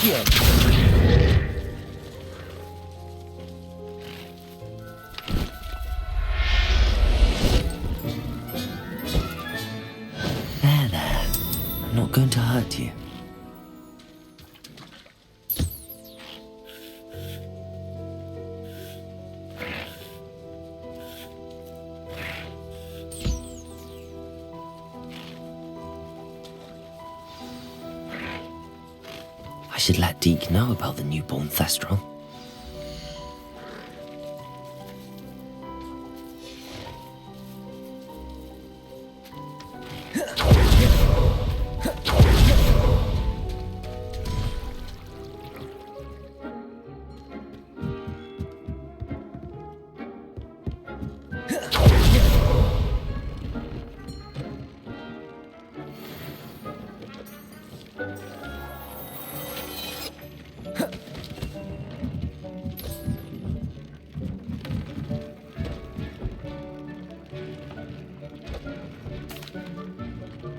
Accio! There. I'm not going to hurt you. I should let Deke know about the newborn Thestral.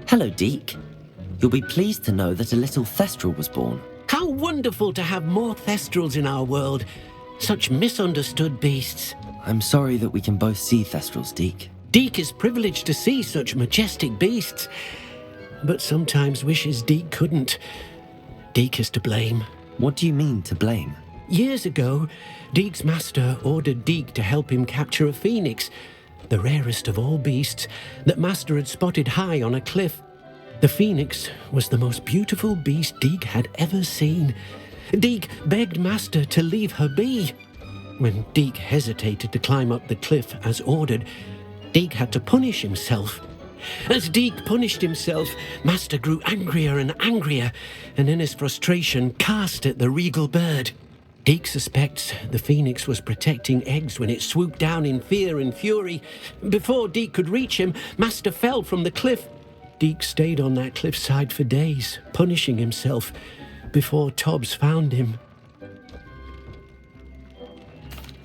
Hello, Deke. You'll be pleased to know that a little Thestral was born. How wonderful to have more Thestrals in our world. Such misunderstood beasts. I'm sorry that we can both see Thestrals, Deke. Deke is privileged to see such majestic beasts, but sometimes wishes Deke couldn't. Deke is to blame. What do you mean, to blame? Years ago, Deke's master ordered Deke to help him capture a phoenix, the rarest of all beasts, that master had spotted high on a cliff. The phoenix was the most beautiful beast Deke had ever seen. Deke begged master to leave her be. When Deke hesitated to climb up the cliff as ordered, Deke had to punish himself. As Deke punished himself, master grew angrier and angrier, and in his frustration cast at the regal bird. Deke suspects the phoenix was protecting eggs when it swooped down in fear and fury. Before Deke could reach him, master fell from the cliff. Deke stayed on that cliffside for days, punishing himself, before Tobbs found him.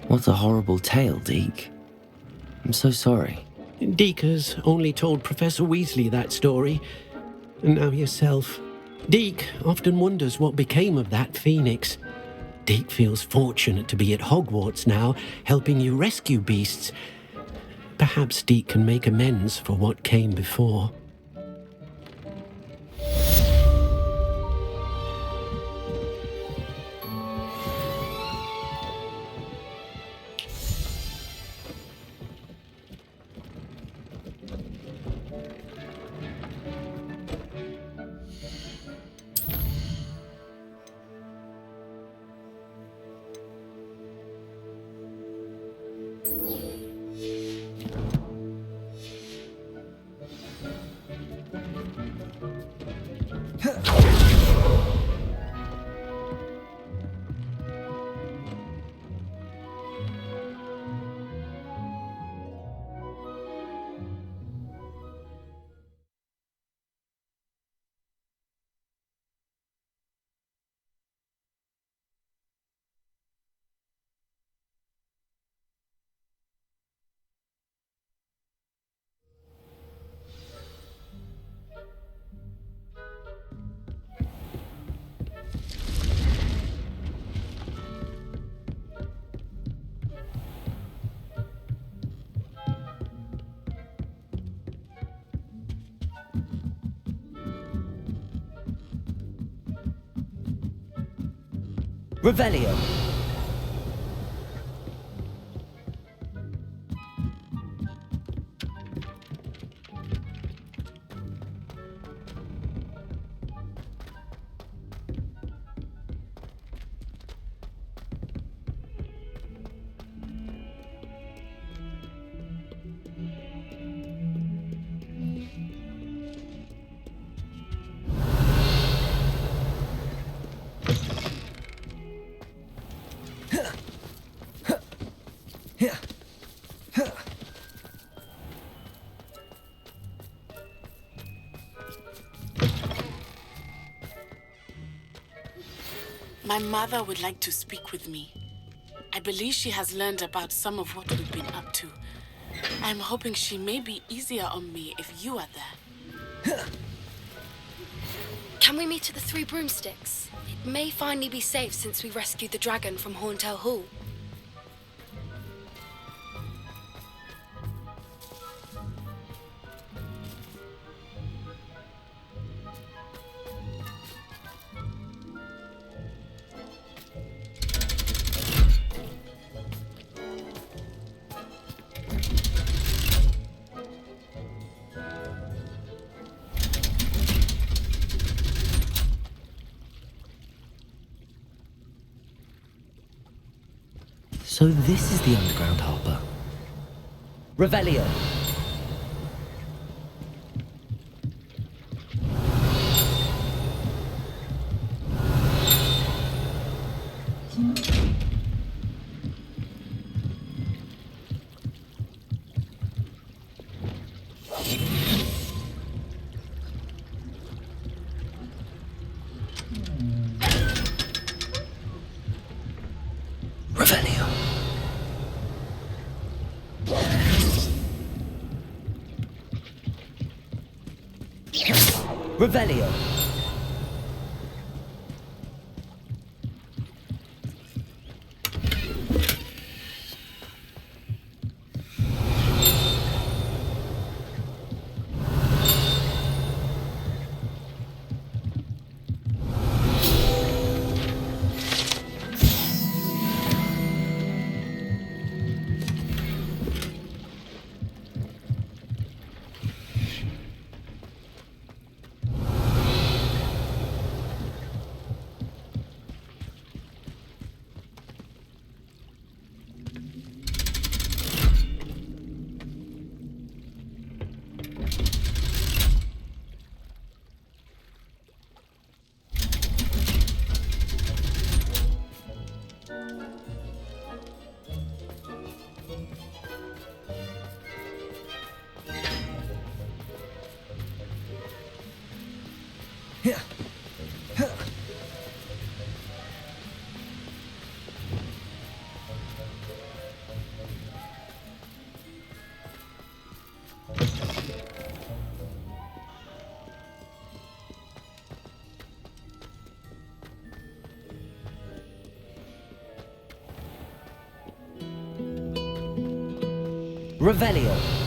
What a horrible tale, Deke. I'm so sorry. Deke has only told Professor Weasley that story, and now yourself. Deke often wonders what became of that phoenix. Deke feels fortunate to be at Hogwarts now, helping you rescue beasts. Perhaps Deke can make amends for what came before. Revelio. My mother would like to speak with me. I believe she has learned about some of what we've been up to. I'm hoping she may be easier on me if you are there. Can we meet at the Three Broomsticks? It may finally be safe since we rescued the dragon from Horntail Hall. So this is the underground harbour. Revelio! Revelio. Revelio. Revelio.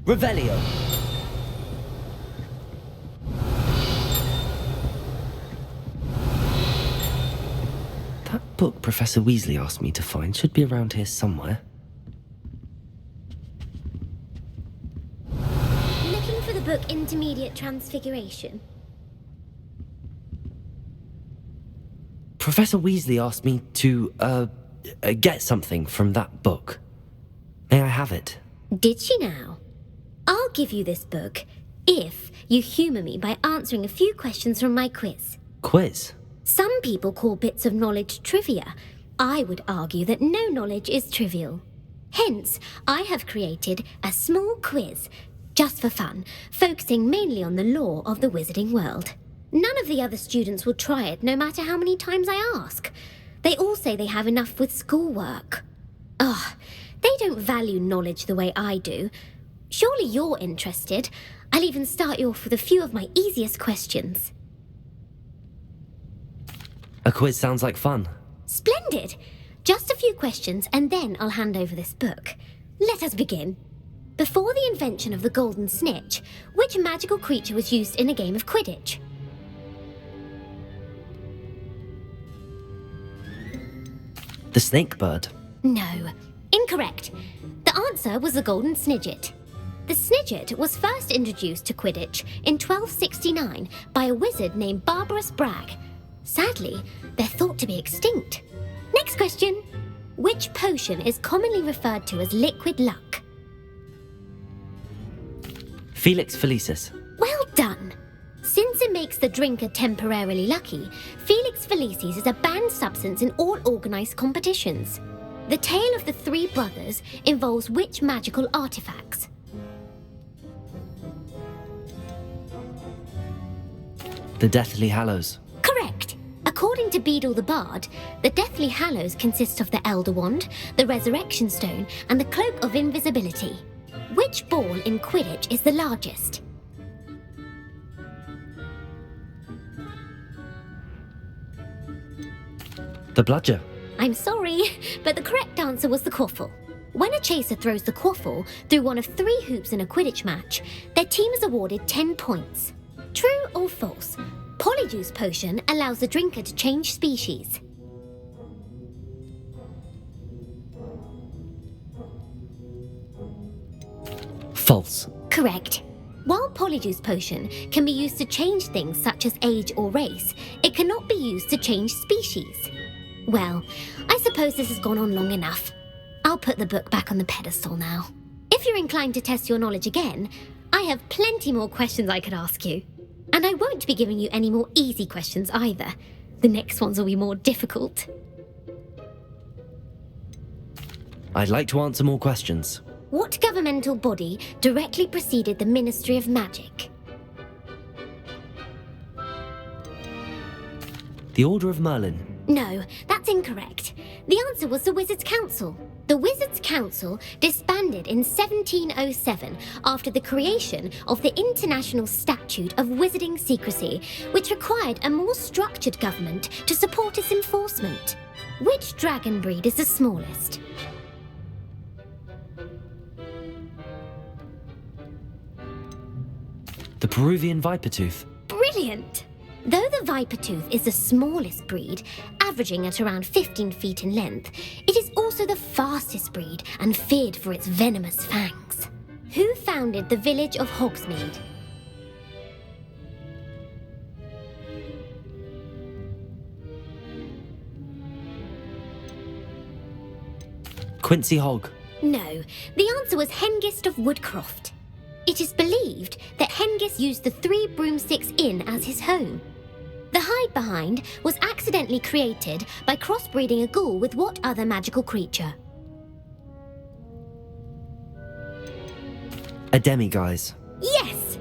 Revelio. That book Professor Weasley asked me to find should be around here somewhere. Looking for the book Intermediate Transfiguration? Professor Weasley asked me to, get something from that book. May I have it? Did she now? I'll give you this book if you humour me by answering a few questions from my quiz. Quiz? Some people call bits of knowledge trivia. I would argue that no knowledge is trivial. Hence, I have created a small quiz, just for fun, focusing mainly on the lore of the wizarding world. None of the other students will try it, no matter how many times I ask. They all say they have enough with schoolwork. Ugh, they don't value knowledge the way I do. Surely you're interested. I'll even start you off with a few of my easiest questions. A quiz sounds like fun. Splendid! Just a few questions and then I'll hand over this book. Let us begin. Before the invention of the golden snitch, which magical creature was used in a game of Quidditch? The snake bird. No, incorrect. The answer was the golden snidget. The snidget was first introduced to Quidditch in 1269 by a wizard named Barbarous Bragg. Sadly, they're thought to be extinct. Next question. Which potion is commonly referred to as liquid luck? Felix Felicis. Well done. Since it makes the drinker temporarily lucky, Felix Felicis is a banned substance in all organised competitions. The tale of the three brothers involves which magical artifacts? The Deathly Hallows. Correct. According to Beadle the Bard, the Deathly Hallows consist of the Elder Wand, the Resurrection Stone, and the Cloak of Invisibility. Which ball in Quidditch is the largest? The Bludger. I'm sorry, but the correct answer was the quaffle. When a chaser throws the quaffle through one of 3 hoops in a Quidditch match, their team is awarded 10 points. True or false? Polyjuice Potion allows the drinker to change species. False. Correct. While Polyjuice Potion can be used to change things such as age or race, it cannot be used to change species. Well, I suppose this has gone on long enough. I'll put the book back on the pedestal now. If you're inclined to test your knowledge again, I have plenty more questions I could ask you. And I won't be giving you any more easy questions either. The next ones will be more difficult. I'd like to answer more questions. What governmental body directly preceded the Ministry of Magic? The Order of Merlin. No, that's incorrect. The answer was the Wizards' Council. The Wizards' Council disbanded in 1707 after the creation of the International Statute of Wizarding Secrecy, which required a more structured government to support its enforcement. Which dragon breed is the smallest? The Peruvian Vipertooth. Brilliant! Though the Vipertooth is the smallest breed, averaging at around 15 feet in length, it is also the fastest breed and feared for its venomous fangs. Who founded the village of Hogsmeade? Quincy Hogg. No, the answer was Hengist of Woodcroft. It is believed that Hengist used the 3 Broomsticks Inn as his home. The hide-behind was accidentally created by crossbreeding a ghoul with what other magical creature? A Demiguise. Yes!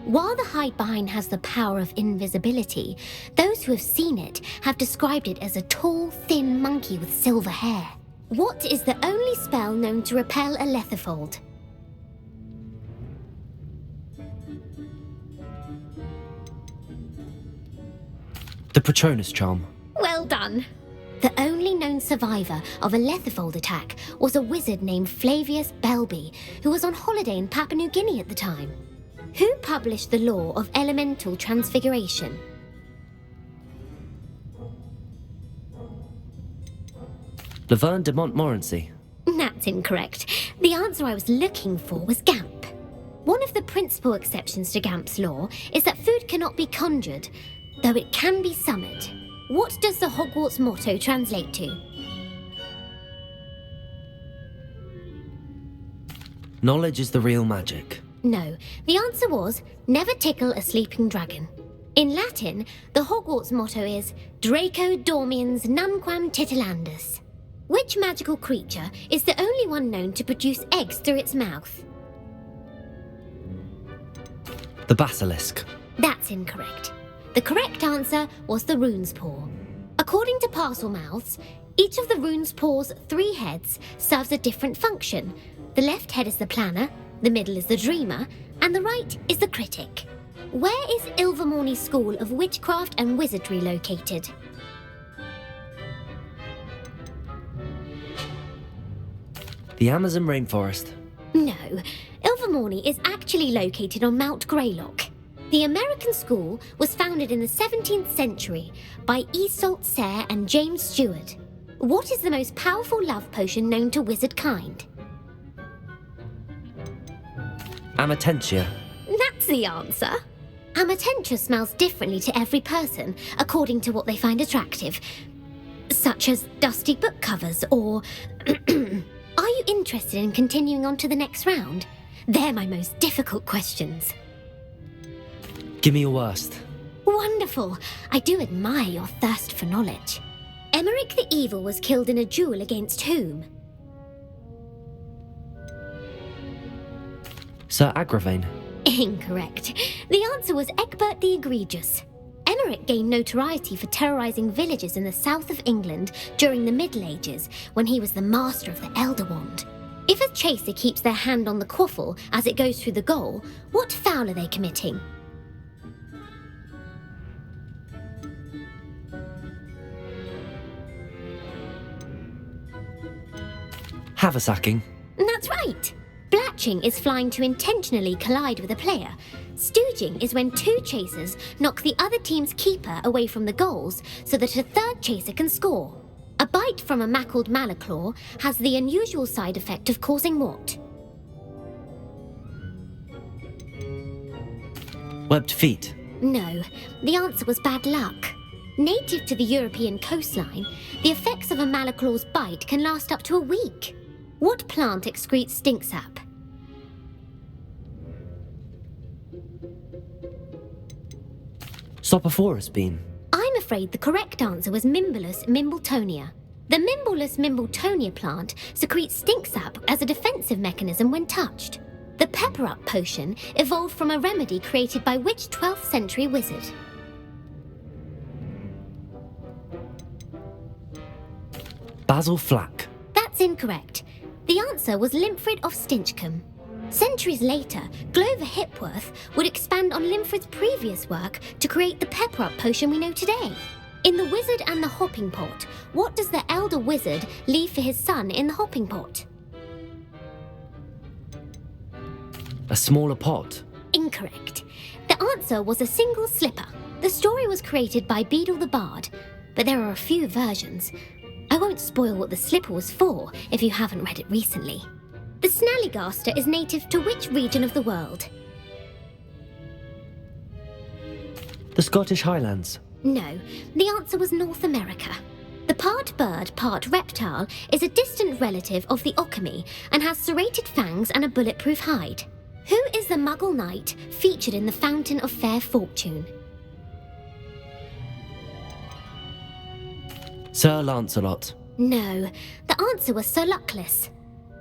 While the hide-behind has the power of invisibility, those who have seen it have described it as a tall, thin monkey with silver hair. What is the only spell known to repel a Lethifold? The Patronus Charm. Well done! The only known survivor of a Lethifold attack was a wizard named Flavius Belby, who was on holiday in Papua New Guinea at the time. Who published the law of elemental transfiguration? Laverne de Montmorency. That's incorrect. The answer I was looking for was Gamp. One of the principal exceptions to Gamp's law is that food cannot be conjured, though it can be summoned. What does the Hogwarts motto translate to? Knowledge is the real magic. No, the answer was, never tickle a sleeping dragon. In Latin, the Hogwarts motto is Draco dormiens nunquam titilandus. Which magical creature is the only one known to produce eggs through its mouth? The Basilisk. That's incorrect. The correct answer was the Rune's Paw. According to Parselmouths, each of the Rune's Paw's 3 heads serves a different function. The left head is the planner, the middle is the dreamer, and the right is the critic. Where is Ilvermorny School of Witchcraft and Wizardry located? The Amazon rainforest. No, Ilvermorny is actually located on Mount Greylock. The American school was founded in the 17th century by Isolde Sayre and James Stewart. What is the most powerful love potion known to wizard kind? Amatentia. That's the answer. Amatentia smells differently to every person, according to what they find attractive, such as dusty book covers or... Are you interested in continuing on to the next round? They're my most difficult questions. Give me your worst. wonderful. I do admire your thirst for knowledge. Emmerich the Evil was killed in a duel against whom? Sir Agravain. Incorrect. The answer was Egbert the Egregious. Emmerich gained notoriety for terrorizing villages in the south of England during the Middle Ages, when he was the master of the Elder Wand. If a chaser keeps their hand on the quaffle as it goes through the goal, what foul are they committing? Haversacking. That's right. Blatching is flying to intentionally collide with a player. Stooging is when two chasers knock the other team's keeper away from the goals so that a third chaser can score. A bite from a mackled malaclaw has the unusual side effect of causing what? Webbed feet. No, the answer was bad luck. Native to the European coastline, the effects of a malaclaw's bite can last up to a week. What plant excretes stink sap? Sopophorus bean. I'm afraid the correct answer was Mimbulus mimbletonia. The Mimbulus mimbletonia plant secretes stink sap as a defensive mechanism when touched. The pepper-up potion evolved from a remedy created by which 12th century wizard? Basil flack. That's incorrect. The answer was Limfrid of Stinchcombe. Centuries later, Glover Hipworth would expand on Limfrid's previous work to create the pepper-up potion we know today. In The Wizard and the Hopping Pot, what does the elder wizard leave for his son in the hopping pot? A smaller pot. Incorrect. The answer was a single slipper. The story was created by Beadle the Bard, but there are a few versions. I won't spoil what the slipper was for if you haven't read it recently. The Snallygaster is native to which region of the world? The Scottish Highlands. No, the answer was North America. The part bird, part reptile is a distant relative of the Occamy and has serrated fangs and a bulletproof hide. Who is the Muggle knight featured in the Fountain of Fair Fortune? Sir Lancelot. No, the answer was Sir Luckless.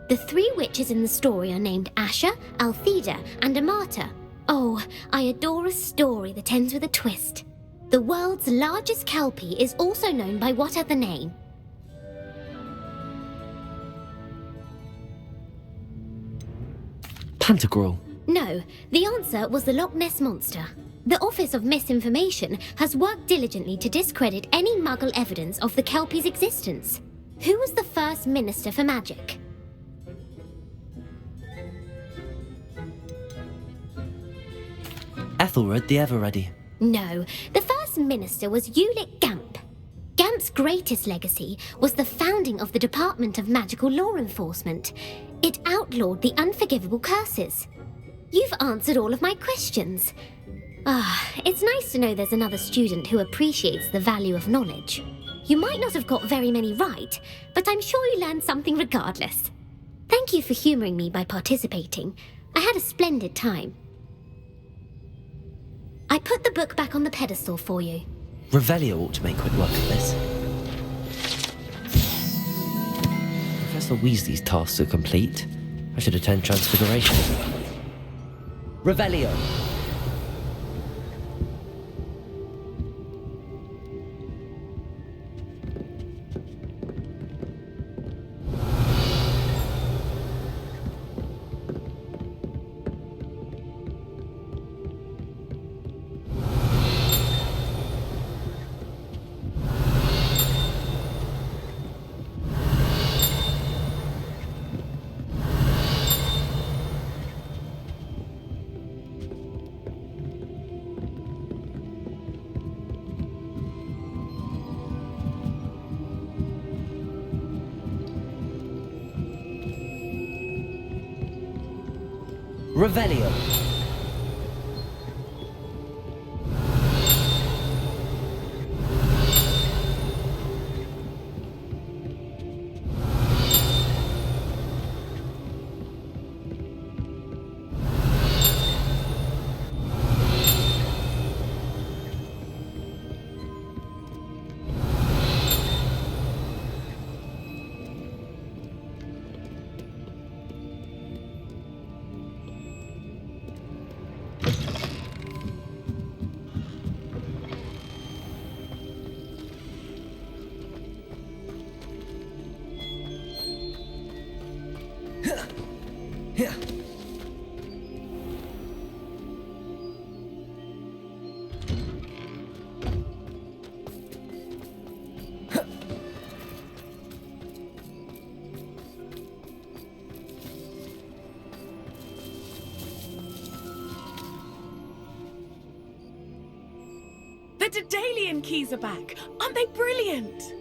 The three witches in the story are named Asher, Altheda, and Amata. Oh, I adore a story that ends with a twist. The world's largest kelpie is also known by what other name? Pantagruel. No, the answer was the Loch Ness Monster. The Office of Misinformation has worked diligently to discredit any Muggle evidence of the kelpie's existence. Who was the first Minister for Magic? Ethelred the Ever-Ready. No, the first minister was Ulick Gamp. Gamp's greatest legacy was the founding of the Department of Magical Law Enforcement. It outlawed the unforgivable curses. You've answered all of my questions. It's nice to know there's another student who appreciates the value of knowledge. You might not have got very many right, but I'm sure you learned something regardless. Thank you for humouring me by participating. I had a splendid time. I put the book back on the pedestal for you. Revelio ought to make quick work of this. Professor Weasley's tasks are complete. I should attend Transfiguration. Revelio! Revelio. The Daedalian keys are back! Aren't they brilliant?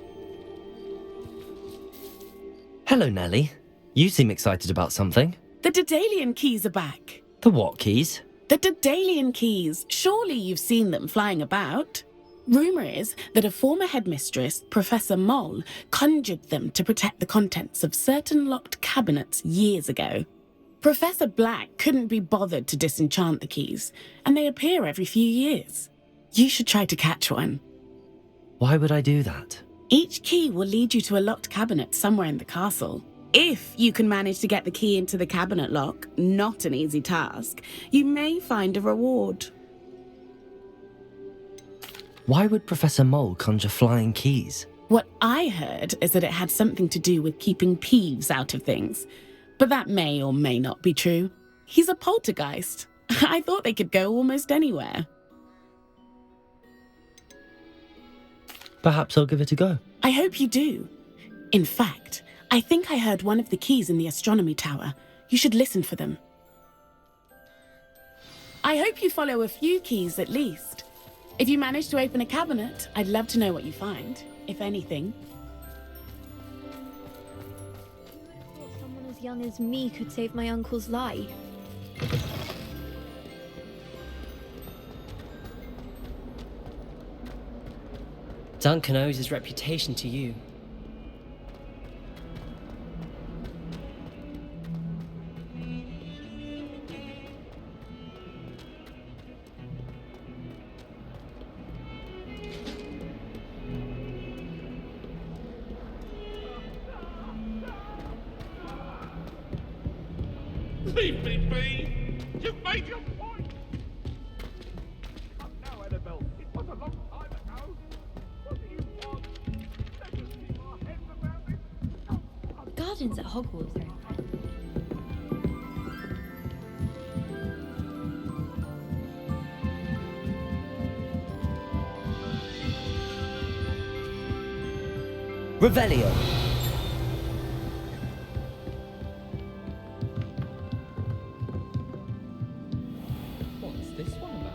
Hello, Nellie. You seem excited about something. The Daedalian keys are back. The what keys? The Daedalian keys. Surely you've seen them flying about. Rumour is that a former headmistress, Professor Moll, conjured them to protect the contents of certain locked cabinets years ago. Professor Black couldn't be bothered to disenchant the keys, and they appear every few years. You should try to catch one. Why would I do that? Each key will lead you to a locked cabinet somewhere in the castle. If you can manage to get the key into the cabinet lock, not an easy task, you may find a reward. Why would Professor Mole conjure flying keys? What I heard is that it had something to do with keeping Peeves out of things. But that may or may not be true. He's a poltergeist. I thought they could go almost anywhere. Perhaps I'll give it a go. I hope you do. In fact, I think I heard one of the keys in the astronomy tower. You should listen for them. I hope you follow a few keys at least. If you manage to open a cabinet, I'd love to know what you find, if anything. I thought someone as young as me could save my uncle's life. Duncan owes his reputation to you. Leave me be! You've made your point! Come now, Annabelle. It was a long time ago. What do you want? Let us keep our heads about it. Gardens at Hogwarts. Revelio. What's this one about?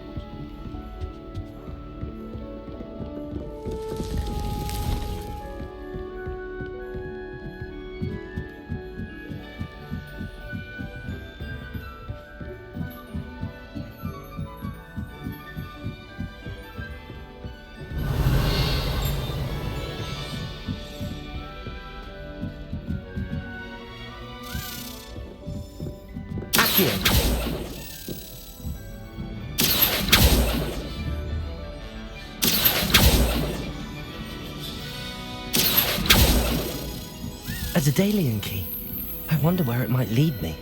Accio. A Daedalian key. I wonder where it might lead me.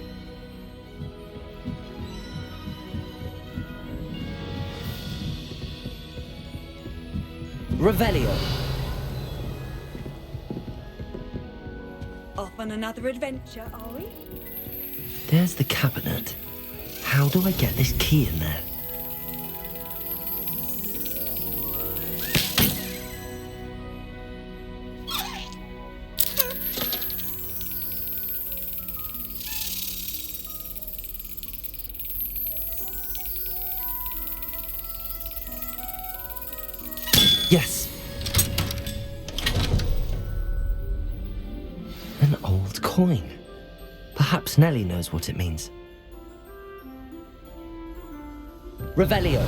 Revelio. Off on another adventure, are we? There's the cabinet. How do I get this key in there? Yes! An old coin. Perhaps Nellie knows what it means. Revelio.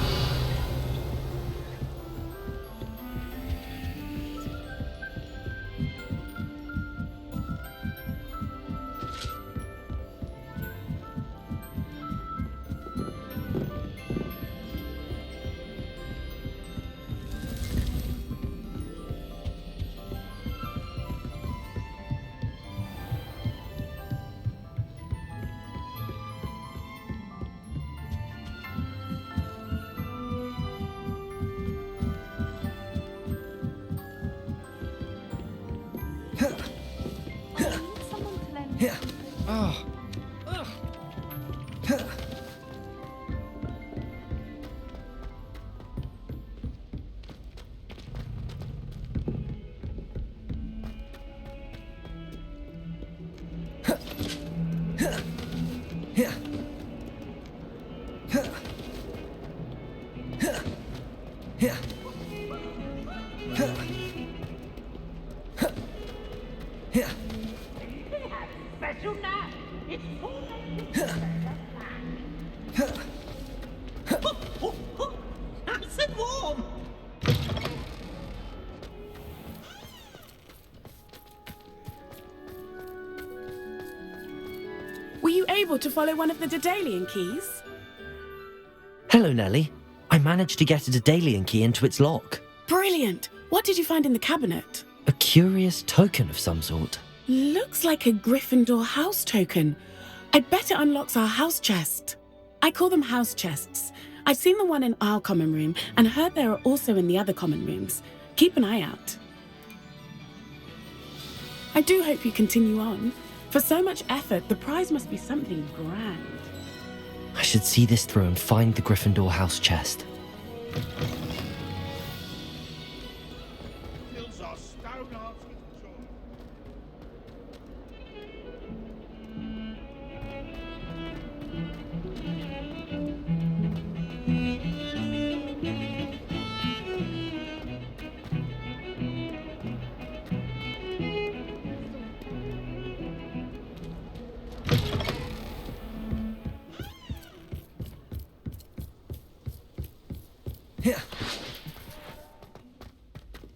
Someone to lend Oh. Special now. It's nice and warm. Were you able to follow one of the Daedalian keys? Hello, Nellie. I managed to get a Daedalian key into its lock. Brilliant! What did you find in the cabinet? A curious token of some sort. Looks like a Gryffindor house token. I bet it unlocks our house chest. I call them house chests. I've seen the one in our common room and heard there are also in the other common rooms. Keep an eye out. I do hope you continue on. For so much effort, the prize must be something grand. I should see this through and find the Gryffindor house chest. Fills our stone hearts with joy.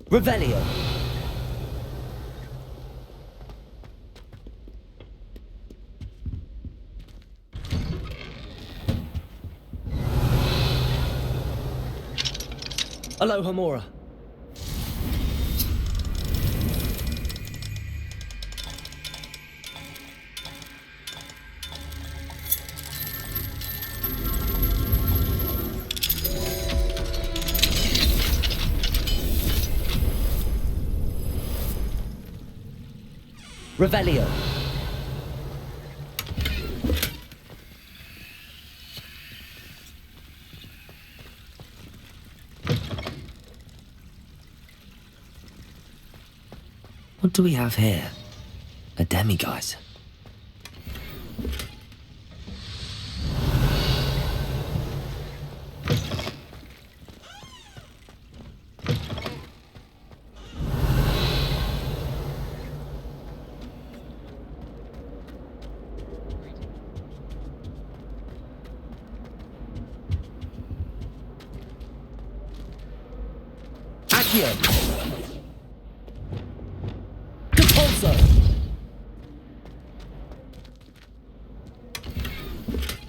Revelio. Aloha Mora. Revelio. What do we have here? A demiguise. Accio! Depulso!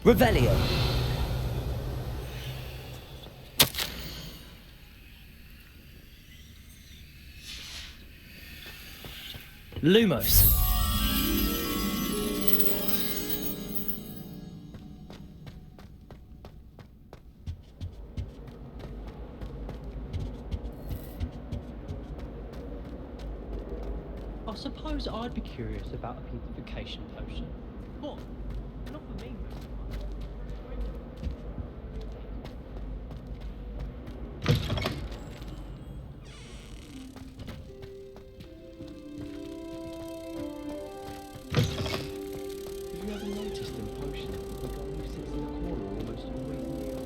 Revelio! Lumos! I suppose I'd be curious about a purification potion. What? Not for me. Have you ever noticed in potion the guy who sits in the corner almost always near?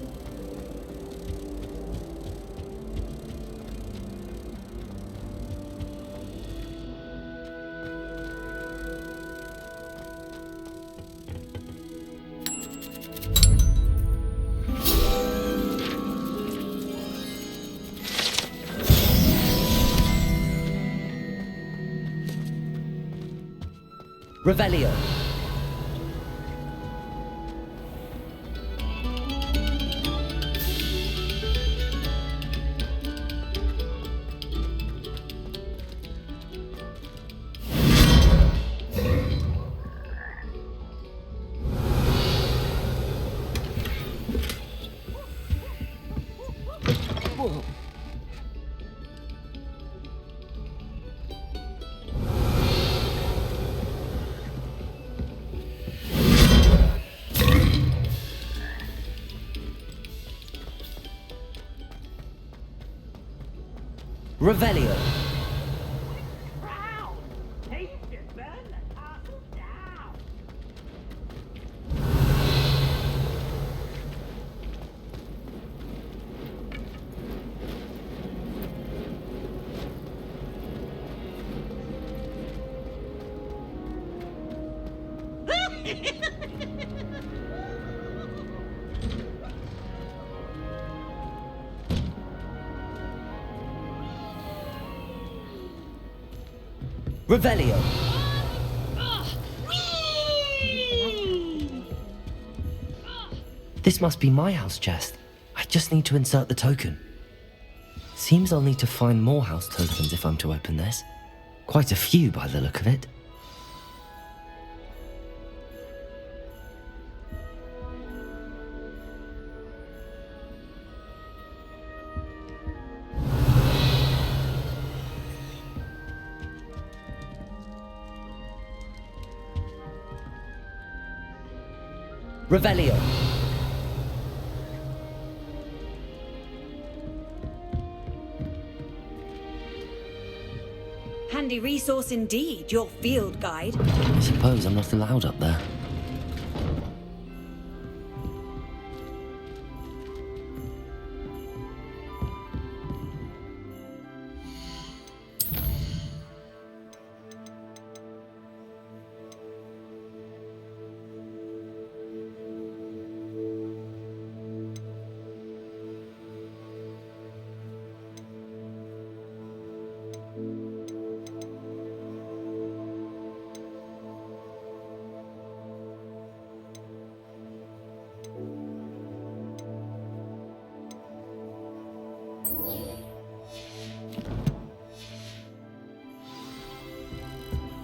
Revelio! Whoa. Revelio! Proud! Taste it, burn the castle down! Revelio! This must be my house chest. I just need to insert the token. Seems I'll need to find more house tokens if I'm to open this. Quite a few by the look of it. Revelio! Handy resource indeed, your field guide. I suppose I'm not allowed up there.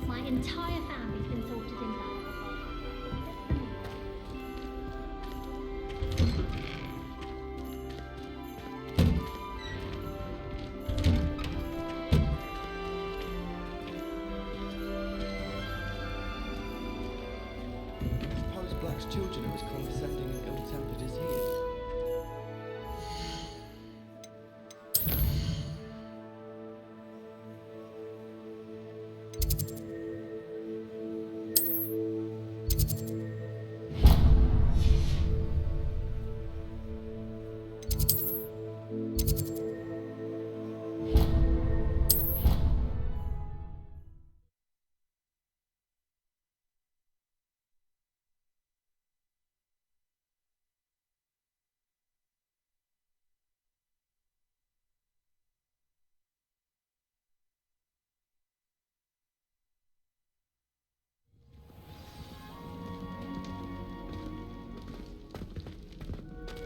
My entire family's been sorted in that. Suppose Black's children are as condescending and ill-tempered as he is.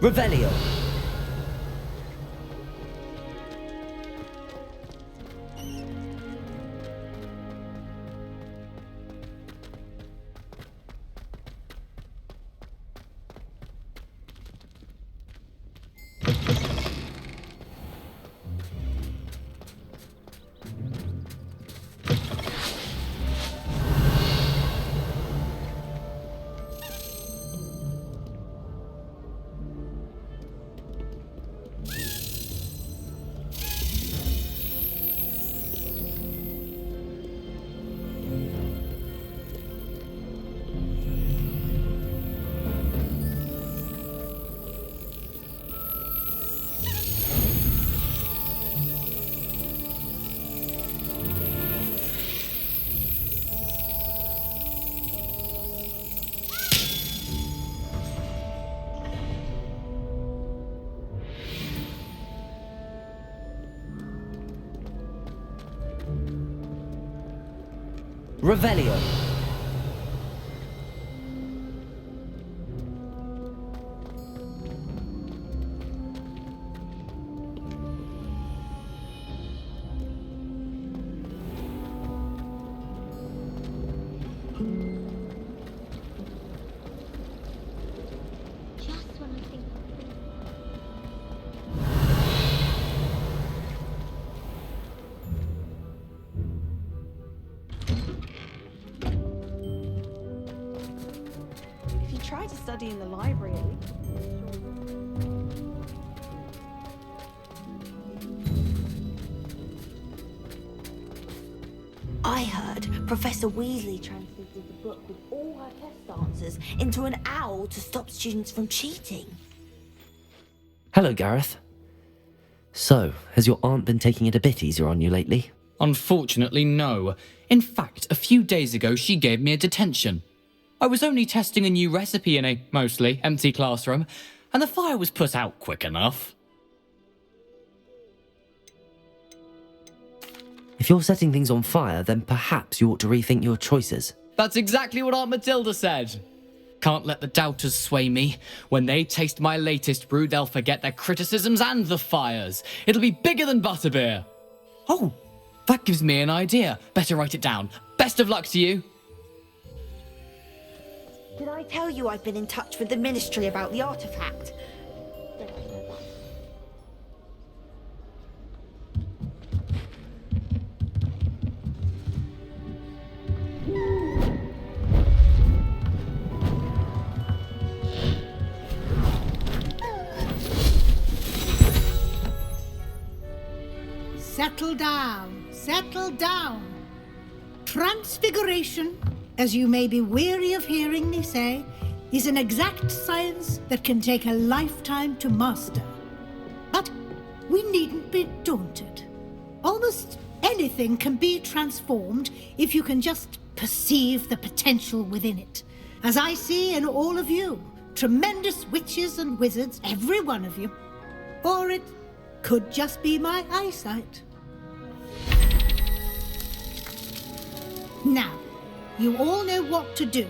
Revelio! Revelio! Just when I think If you try to study in the library, at least. I heard Professor Weasley translated the book with all her test answers into an owl to stop students from cheating. Hello, Gareth. So, has your aunt been taking it a bit easier on you lately? Unfortunately, no. In fact, a few days ago she gave me a detention. I was only testing a new recipe in a mostly empty classroom, and the fire was put out quick enough. If you're setting things on fire, then perhaps you ought to rethink your choices. That's exactly what Aunt Matilda said. Can't let the doubters sway me. When they taste my latest brew, they'll forget their criticisms and the fires. It'll be bigger than butterbeer. Oh, that gives me an idea. Better write it down. Best of luck to you. Did I tell you I've been in touch with the Ministry about the artifact? Settle down, settle down. Transfiguration, as you may be weary of hearing me say, is an exact science that can take a lifetime to master. But we needn't be daunted. Almost anything can be transformed if you can just perceive the potential within it. As I see in all of you, tremendous witches and wizards, every one of you. Or it could just be my eyesight. Now, you all know what to do.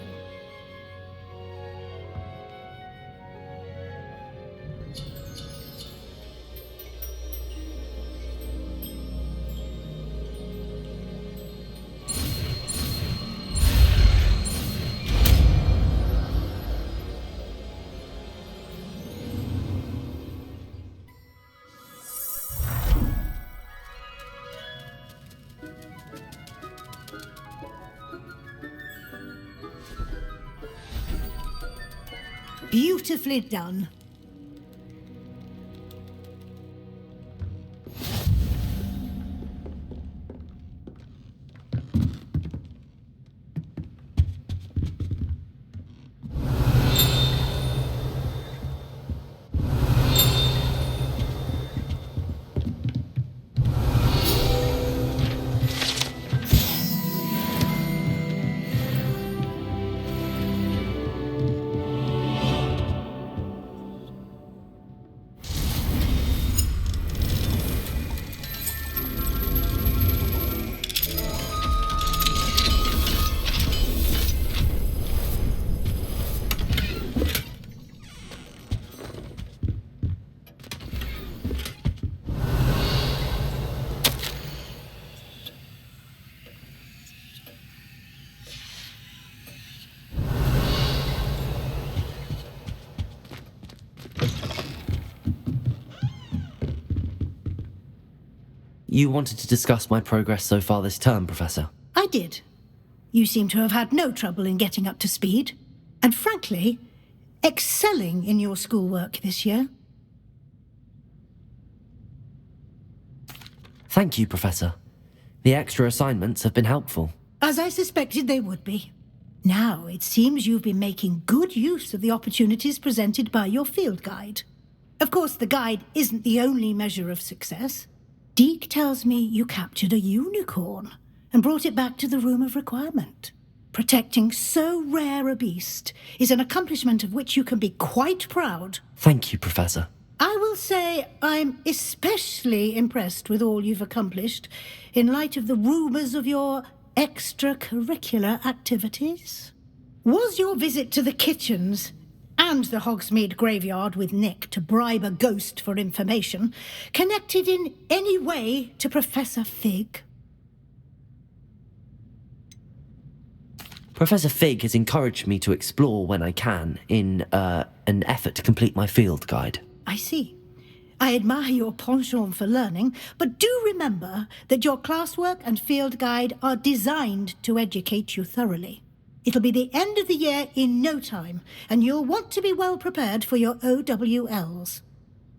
Beautifully done. You wanted to discuss my progress so far this term, Professor? I did. You seem to have had no trouble in getting up to speed. And frankly, excelling in your schoolwork this year. Thank you, Professor. The extra assignments have been helpful. As I suspected they would be. Now, it seems you've been making good use of the opportunities presented by your field guide. Of course, the guide isn't the only measure of success. Deke tells me you captured a unicorn and brought it back to the Room of Requirement. Protecting so rare a beast is an accomplishment of which you can be quite proud. Thank you, Professor. I will say I'm especially impressed with all you've accomplished in light of the rumours of your extracurricular activities. Was your visit to the kitchens and the Hogsmeade graveyard with Nick to bribe a ghost for information connected in any way to Professor Fig? Professor Fig has encouraged me to explore when I can in an effort to complete my field guide. I see. I admire your penchant for learning, but do remember that your classwork and field guide are designed to educate you thoroughly. It'll be the end of the year in no time, and you'll want to be well prepared for your OWLs.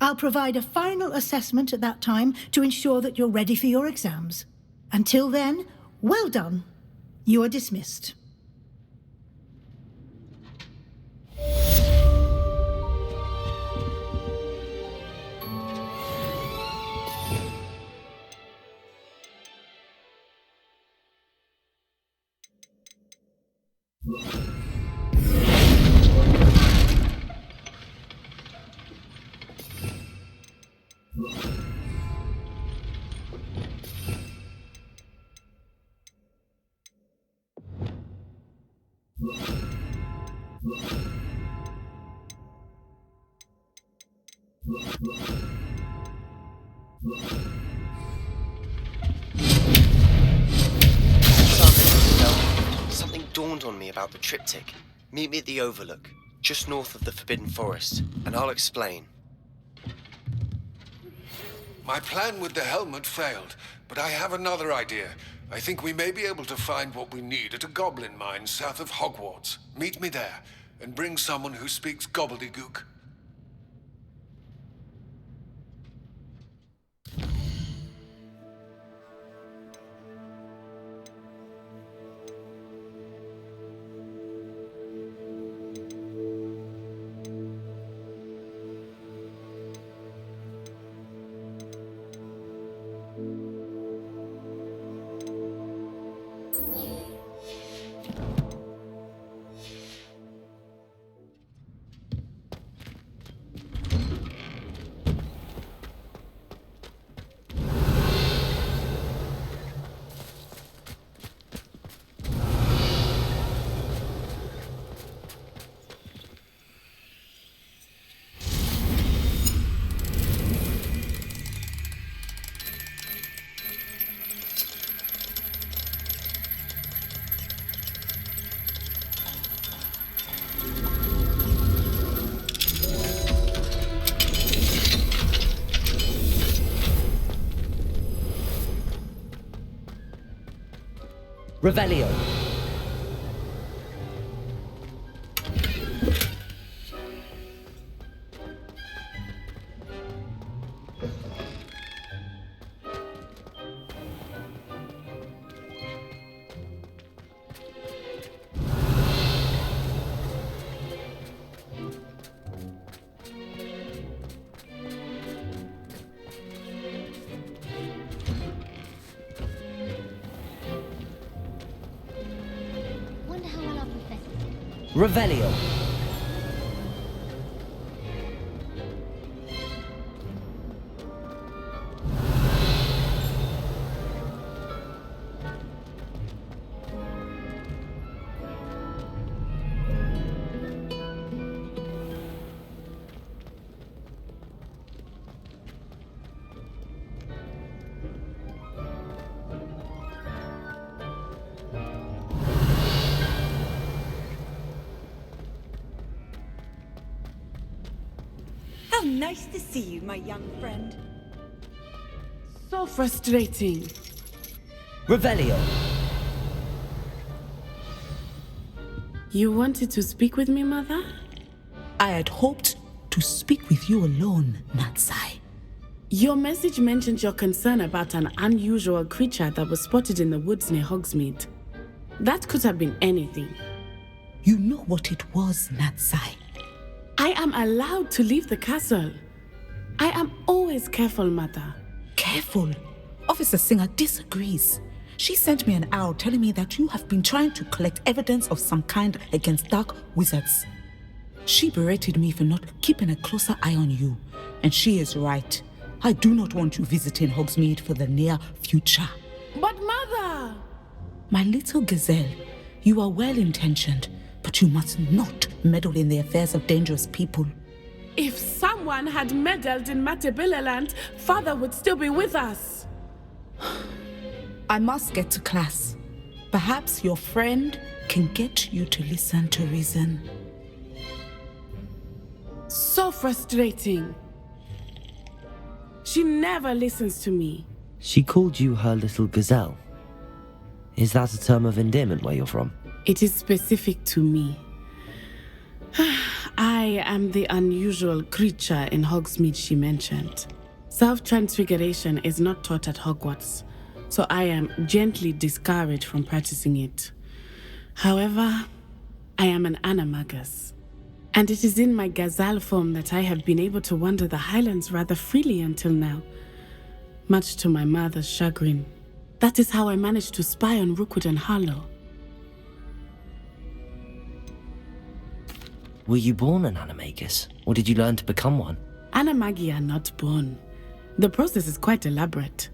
I'll provide a final assessment at that time to ensure that you're ready for your exams. Until then, well done. You are dismissed. Something dawned on me about the triptych. Meet me at the Overlook, just north of the Forbidden Forest, and I'll explain. My plan with the helmet failed, but I have another idea. I think we may be able to find what we need at a goblin mine south of Hogwarts. Meet me there, and bring someone who speaks gobbledygook. Revelio. Wonder how well our professor. Revelio. How nice to see you, my young friend. So frustrating. Revelio. You wanted to speak with me, Mother? I had hoped to speak with you alone, Natsai. Your message mentioned your concern about an unusual creature that was spotted in the woods near Hogsmeade. That could have been anything. You know what it was, Natsai. I am allowed to leave the castle. I am always careful, Mother. Careful. Officer Singer disagrees. She sent me an owl telling me that you have been trying to collect evidence of some kind against dark wizards. She berated me for not keeping a closer eye on you, and she is right. I do not want you visiting Hogsmeade for the near future. But Mother! My little gazelle, you are well-intentioned, but you must not meddle in the affairs of dangerous people. If someone had meddled in Matabeleland, Father would still be with us. I must get to class. Perhaps your friend can get you to listen to reason. So frustrating. She never listens to me. She called you her little gazelle. Is that a term of endearment where you're from? It is specific to me. I am the unusual creature in Hogsmeade she mentioned. Self-transfiguration is not taught at Hogwarts, so I am gently discouraged from practicing it. However, I am an animagus, and it is in my gazelle form that I have been able to wander the Highlands rather freely until now, much to my mother's chagrin. That is how I managed to spy on Rookwood and Harlow. Were you born an animagus, or did you learn to become one? Animagi are not born. The process is quite elaborate.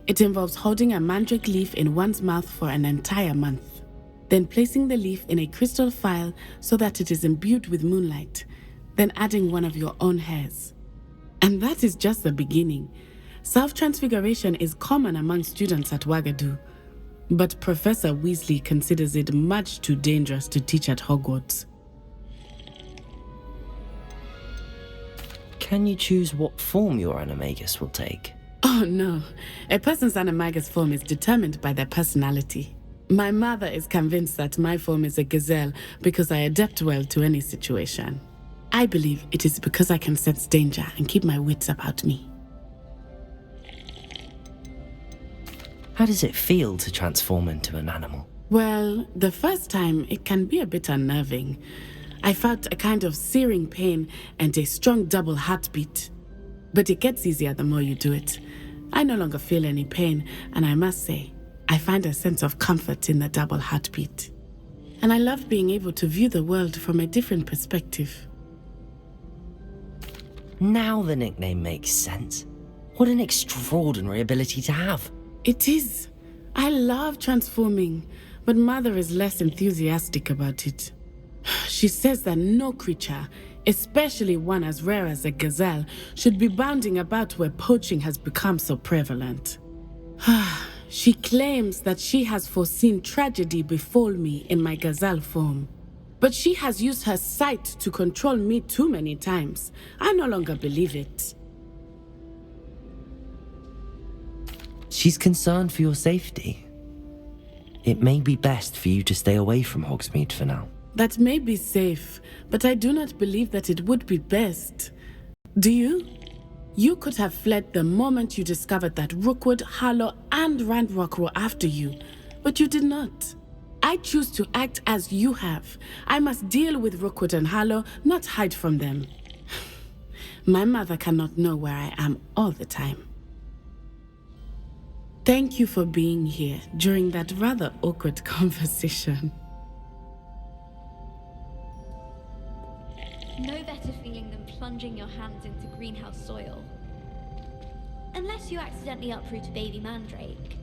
It involves holding a mandrake leaf in one's mouth for an entire month. then placing the leaf in a crystal phial so that it is imbued with moonlight, then adding one of your own hairs. And that is just the beginning. Self-transfiguration is common among students at Wagadu, but Professor Weasley considers it much too dangerous to teach at Hogwarts. Can you choose what form your animagus will take? Oh no, a person's animagus form is determined by their personality. My mother is convinced that my form is a gazelle because I adapt well to any situation. I believe it is because I can sense danger and keep my wits about me. How does it feel to transform into an animal? Well, the first time it can be a bit unnerving. I felt a kind of searing pain and a strong double heartbeat. But it gets easier the more you do it. I no longer feel any pain, and I must say, I find a sense of comfort in the double heartbeat. And I love being able to view the world from a different perspective. Now the nickname makes sense. What an extraordinary ability to have. It is. I love transforming, but Mother is less enthusiastic about it. She says that no creature, especially one as rare as a gazelle, should be bounding about where poaching has become so prevalent. She claims that she has foreseen tragedy befall me in my gazelle form. But she has used her sight to control me too many times. I no longer believe it. She's concerned for your safety. It may be best for you to stay away from Hogsmeade for now. That may be safe, but I do not believe that it would be best. Do you? You could have fled the moment you discovered that Rookwood, Harlow, and Ranrock were after you, but you did not. I choose to act as you have. I must deal with Rookwood and Harlow, not hide from them. My mother cannot know where I am all the time. Thank you for being here during that rather awkward conversation. No better feeling than plunging your hands into greenhouse soil. Unless you accidentally uproot a baby mandrake.